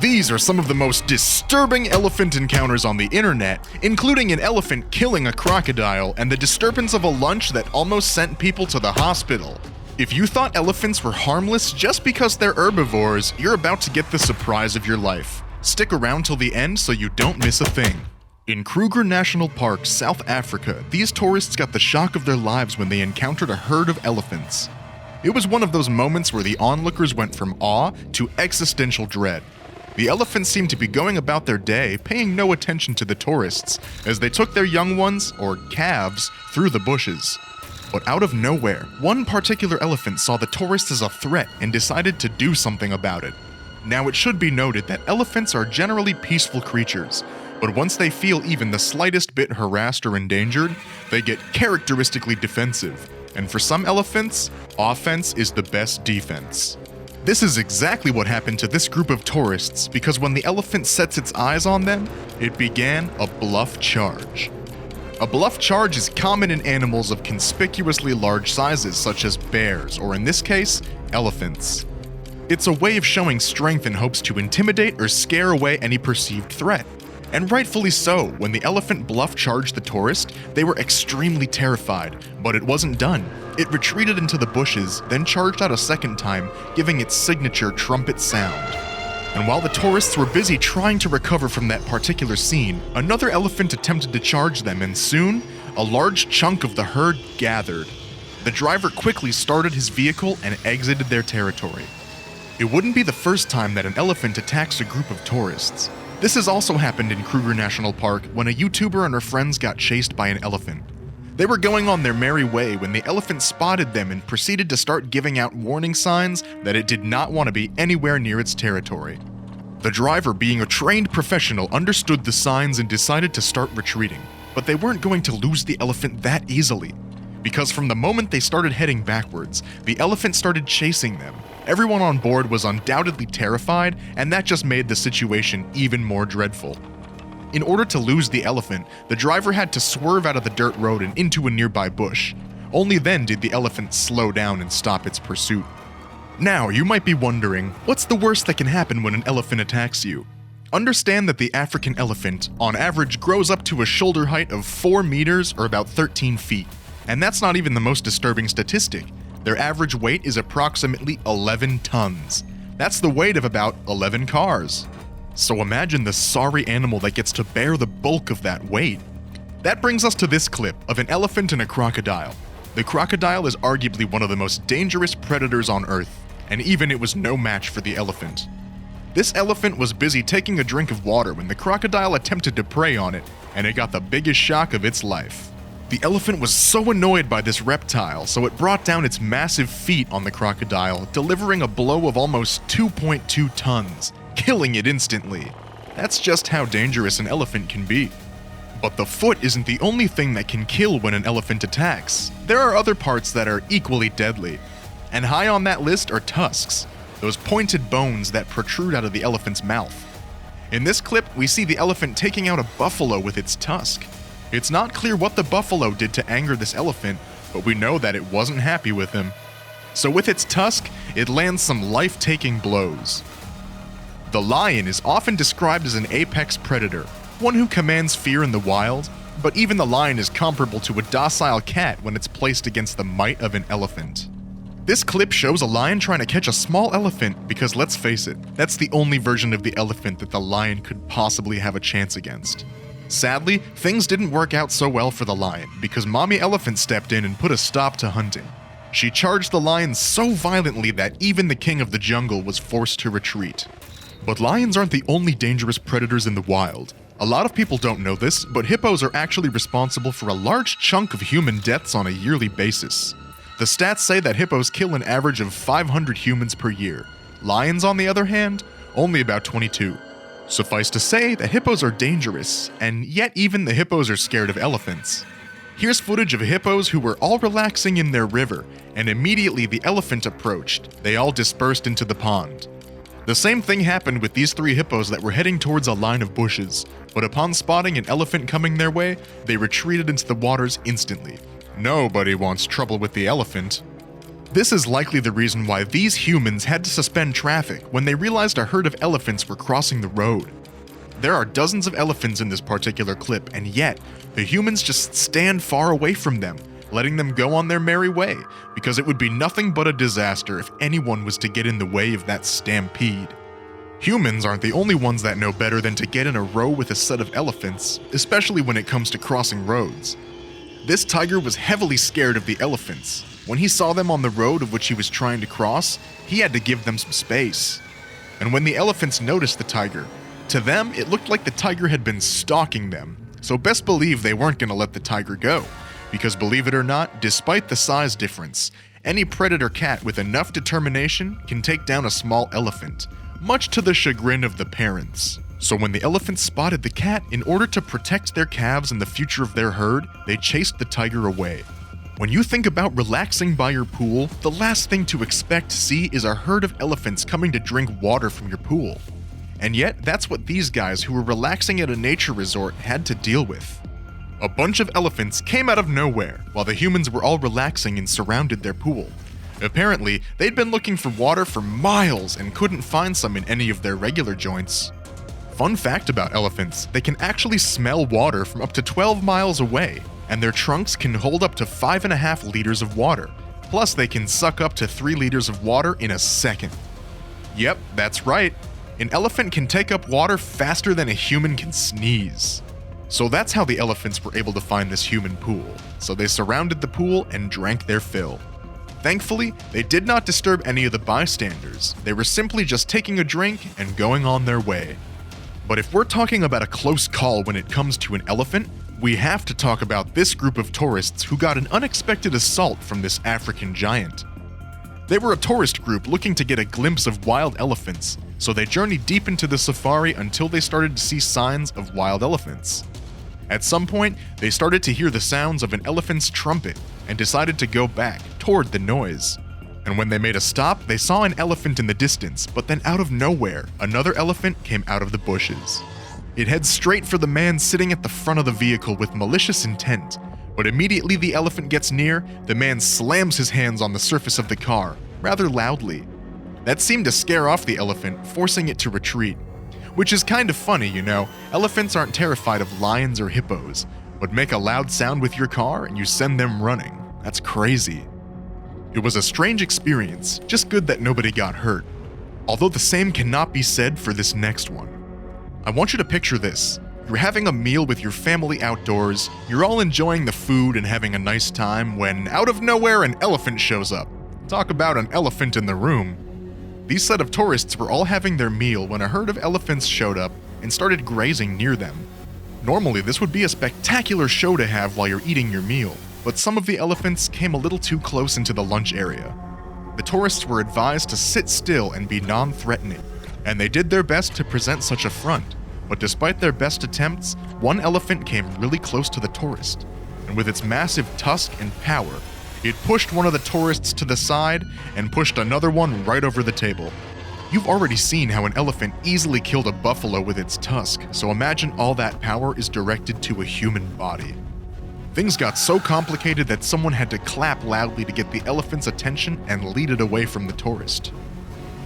These are some of the most disturbing elephant encounters on the internet, including an elephant killing a crocodile and the disturbance of a lunch that almost sent people to the hospital. If you thought elephants were harmless just because they're herbivores, you're about to get the surprise of your life. Stick around till the end so you don't miss a thing. In Kruger National Park, South Africa, these tourists got the shock of their lives when they encountered a herd of elephants. It was one of those moments where the onlookers went from awe to existential dread. The elephants seemed to be going about their day, paying no attention to the tourists, as they took their young ones, or calves, through the bushes. But out of nowhere, one particular elephant saw the tourists as a threat and decided to do something about it. Now it should be noted that elephants are generally peaceful creatures, but once they feel even the slightest bit harassed or endangered, they get characteristically defensive. And for some elephants, offense is the best defense. This is exactly what happened to this group of tourists, because when the elephant sets its eyes on them, it began a bluff charge. A bluff charge is common in animals of conspicuously large sizes such as bears, or in this case, elephants. It's a way of showing strength in hopes to intimidate or scare away any perceived threat. And rightfully so, when the elephant bluff charged the tourist, they were extremely terrified, but it wasn't done. It retreated into the bushes, then charged out a second time, giving its signature trumpet sound. And while the tourists were busy trying to recover from that particular scene, another elephant attempted to charge them, and soon, a large chunk of the herd gathered. The driver quickly started his vehicle and exited their territory. It wouldn't be the first time that an elephant attacks a group of tourists. This has also happened in Kruger National Park when a YouTuber and her friends got chased by an elephant. They were going on their merry way when the elephant spotted them and proceeded to start giving out warning signs that it did not want to be anywhere near its territory. The driver, being a trained professional, understood the signs and decided to start retreating, but they weren't going to lose the elephant that easily. Because from the moment they started heading backwards, the elephant started chasing them. Everyone on board was undoubtedly terrified, and that just made the situation even more dreadful. In order to lose the elephant, the driver had to swerve out of the dirt road and into a nearby bush. Only then did the elephant slow down and stop its pursuit. Now, you might be wondering, what's the worst that can happen when an elephant attacks you? Understand that the African elephant, on average, grows up to a shoulder height of 4 meters or about 13 feet. And that's not even the most disturbing statistic. Their average weight is approximately 11 tons. That's the weight of about 11 cars. So imagine the sorry animal that gets to bear the bulk of that weight. That brings us to this clip of an elephant and a crocodile. The crocodile is arguably one of the most dangerous predators on Earth, and even it was no match for the elephant. This elephant was busy taking a drink of water when the crocodile attempted to prey on it, and it got the biggest shock of its life. The elephant was so annoyed by this reptile, so it brought down its massive feet on the crocodile, delivering a blow of almost 2.2 tons, killing it instantly. That's just how dangerous an elephant can be. But the foot isn't the only thing that can kill when an elephant attacks. There are other parts that are equally deadly. And high on that list are tusks, those pointed bones that protrude out of the elephant's mouth. In this clip, we see the elephant taking out a buffalo with its tusk. It's not clear what the buffalo did to anger this elephant, but we know that it wasn't happy with him. So with its tusk, it lands some life-taking blows. The lion is often described as an apex predator, one who commands fear in the wild, but even the lion is comparable to a docile cat when it's placed against the might of an elephant. This clip shows a lion trying to catch a small elephant because, let's face it, that's the only version of the elephant that the lion could possibly have a chance against. Sadly, things didn't work out so well for the lion because Mommy Elephant stepped in and put a stop to hunting. She charged the lion so violently that even the king of the jungle was forced to retreat. But lions aren't the only dangerous predators in the wild. A lot of people don't know this, but hippos are actually responsible for a large chunk of human deaths on a yearly basis. The stats say that hippos kill an average of 500 humans per year. Lions, on the other hand, only about 22. Suffice to say that hippos are dangerous, and yet even the hippos are scared of elephants. Here's footage of hippos who were all relaxing in their river, and immediately the elephant approached. They all dispersed into the pond. The same thing happened with these 3 hippos that were heading towards a line of bushes, but upon spotting an elephant coming their way, they retreated into the waters instantly. Nobody wants trouble with the elephant. This is likely the reason why these humans had to suspend traffic when they realized a herd of elephants were crossing the road. There are dozens of elephants in this particular clip, and yet, the humans just stand far away from them, letting them go on their merry way, because it would be nothing but a disaster if anyone was to get in the way of that stampede. Humans aren't the only ones that know better than to get in a row with a set of elephants, especially when it comes to crossing roads. This tiger was heavily scared of the elephants. When he saw them on the road of which he was trying to cross, he had to give them some space. And when the elephants noticed the tiger, to them it looked like the tiger had been stalking them, so best believe they weren't going to let the tiger go. Because believe it or not, despite the size difference, any predator cat with enough determination can take down a small elephant, much to the chagrin of the parents. So when the elephants spotted the cat, in order to protect their calves and the future of their herd, they chased the tiger away. When you think about relaxing by your pool, the last thing to expect to see is a herd of elephants coming to drink water from your pool. And yet, that's what these guys who were relaxing at a nature resort had to deal with. A bunch of elephants came out of nowhere while the humans were all relaxing and surrounded their pool. Apparently, they'd been looking for water for miles and couldn't find some in any of their regular joints. Fun fact about elephants, they can actually smell water from up to 12 miles away, and their trunks can hold up to 5.5 liters of water. Plus, they can suck up to 3 liters of water in a second. Yep, that's right. An elephant can take up water faster than a human can sneeze. So that's how the elephants were able to find this human pool. So they surrounded the pool and drank their fill. Thankfully, they did not disturb any of the bystanders. They were simply just taking a drink and going on their way. But if we're talking about a close call when it comes to an elephant, we have to talk about this group of tourists who got an unexpected assault from this African giant. They were a tourist group looking to get a glimpse of wild elephants, so they journeyed deep into the safari until they started to see signs of wild elephants. At some point, they started to hear the sounds of an elephant's trumpet and decided to go back toward the noise. And when they made a stop, they saw an elephant in the distance, but then out of nowhere, another elephant came out of the bushes. It heads straight for the man sitting at the front of the vehicle with malicious intent, but immediately the elephant gets near, the man slams his hands on the surface of the car, rather loudly. That seemed to scare off the elephant, forcing it to retreat. Which is kind of funny, you know. Elephants aren't terrified of lions or hippos, but make a loud sound with your car and you send them running. That's crazy. It was a strange experience, just good that nobody got hurt. Although the same cannot be said for this next one. I want you to picture this. You're having a meal with your family outdoors, you're all enjoying the food and having a nice time when, out of nowhere, an elephant shows up. Talk about an elephant in the room. These set of tourists were all having their meal when a herd of elephants showed up and started grazing near them. Normally, this would be a spectacular show to have while you're eating your meal, but some of the elephants came a little too close into the lunch area. The tourists were advised to sit still and be non-threatening, and they did their best to present such a front, but despite their best attempts, one elephant came really close to the tourist, and with its massive tusk and power, it pushed one of the tourists to the side and pushed another one right over the table. You've already seen how an elephant easily killed a buffalo with its tusk, so imagine all that power is directed to a human body. Things got so complicated that someone had to clap loudly to get the elephant's attention and lead it away from the tourist.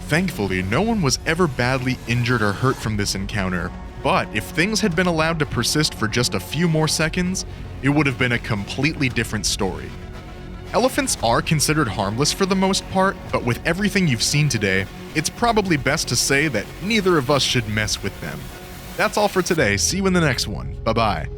Thankfully, no one was ever badly injured or hurt from this encounter, but if things had been allowed to persist for just a few more seconds, it would have been a completely different story. Elephants are considered harmless for the most part, but with everything you've seen today, it's probably best to say that neither of us should mess with them. That's all for today. See you in the next one. Bye-bye.